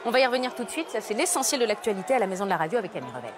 On va y revenir tout de suite. Ça, c'est l'essentiel de l'actualité à la Maison de la Radio avec Annie Revel.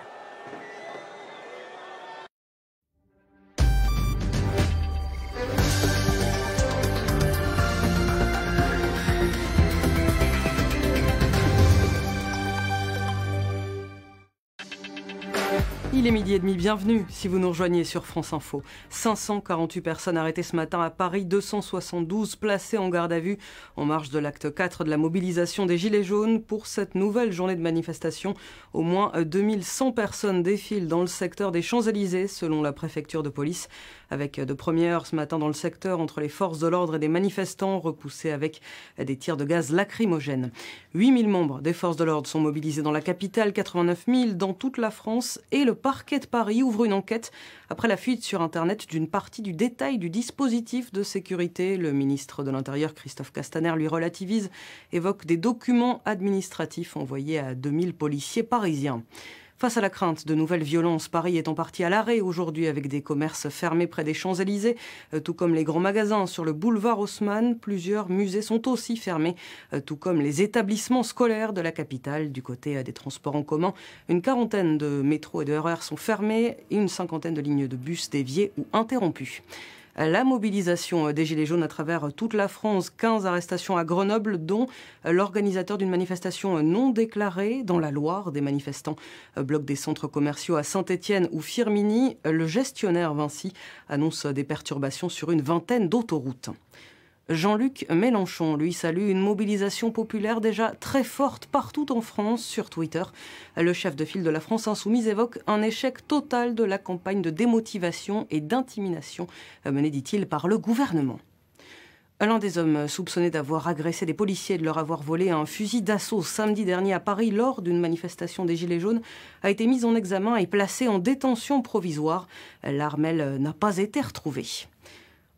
Il est 12h30, bienvenue si vous nous rejoignez sur France Info. 548 personnes arrêtées ce matin à Paris, 272 placées en garde à vue en marge de l'acte 4 de la mobilisation des Gilets jaunes. Pour cette nouvelle journée de manifestation, au moins 2100 personnes défilent dans le secteur des Champs-Élysées, selon la préfecture de police, avec de premières ce matin dans le secteur entre les forces de l'ordre et des manifestants, repoussés avec des tirs de gaz lacrymogènes. 8000 membres des forces de l'ordre sont mobilisés dans la capitale, 89 000 dans toute la France, et le parquet de Paris ouvre une enquête après la fuite sur Internet d'une partie du détail du dispositif de sécurité. Le ministre de l'Intérieur, Christophe Castaner, lui relativise, évoque des documents administratifs envoyés à 2000 policiers parisiens. Face à la crainte de nouvelles violences, Paris est en partie à l'arrêt aujourd'hui avec des commerces fermés près des Champs-Élysées, tout comme les grands magasins sur le boulevard Haussmann. Plusieurs musées sont aussi fermés, tout comme les établissements scolaires de la capitale. Du côté des transports en commun, une quarantaine de métros et de RER sont fermés et une cinquantaine de lignes de bus déviées ou interrompues. La mobilisation des Gilets jaunes à travers toute la France, 15 arrestations à Grenoble, dont l'organisateur d'une manifestation non déclarée dans la Loire. Des manifestants bloquent des centres commerciaux à Saint-Étienne ou Firminy. Le gestionnaire Vinci annonce des perturbations sur une vingtaine d'autoroutes. Jean-Luc Mélenchon, lui, salue une mobilisation populaire déjà très forte partout en France. Sur Twitter, le chef de file de la France Insoumise évoque un échec total de la campagne de démotivation et d'intimidation menée, dit-il, par le gouvernement. L'un des hommes soupçonnés d'avoir agressé des policiers et de leur avoir volé un fusil d'assaut samedi dernier à Paris lors d'une manifestation des Gilets jaunes a été mis en examen et placé en détention provisoire. L'arme, elle, n'a pas été retrouvée.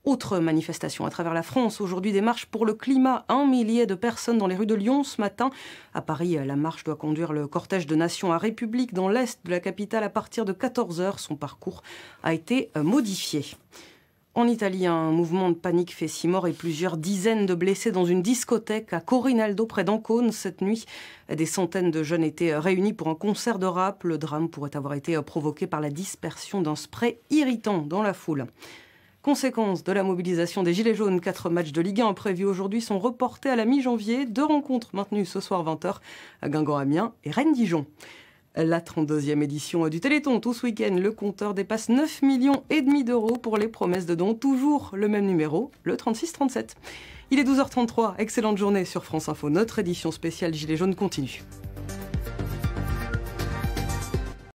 Autre manifestation à travers la France. Aujourd'hui, des marches pour le climat. 1 millier de personnes dans les rues de Lyon ce matin. À Paris, la marche doit conduire le cortège de Nation à République dans l'est de la capitale à partir de 14h. Son parcours a été modifié. En Italie, un mouvement de panique fait 6 morts et plusieurs dizaines de blessés dans une discothèque à Corinaldo près d'Ancône. Cette nuit, des centaines de jeunes étaient réunis pour un concert de rap. Le drame pourrait avoir été provoqué par la dispersion d'un spray irritant dans la foule. Conséquence de la mobilisation des Gilets jaunes, 4 matchs de Ligue 1 prévus aujourd'hui sont reportés à la mi-janvier. 2 rencontres maintenues ce soir 20h à Guingamp-Amiens et Rennes-Dijon. La 32e édition du Téléthon, tout ce week-end, le compteur dépasse 9,5 millions d'euros pour les promesses de dons. Toujours le même numéro, le 36-37. Il est 12h33, excellente journée sur France Info. Notre édition spéciale Gilets jaunes continue.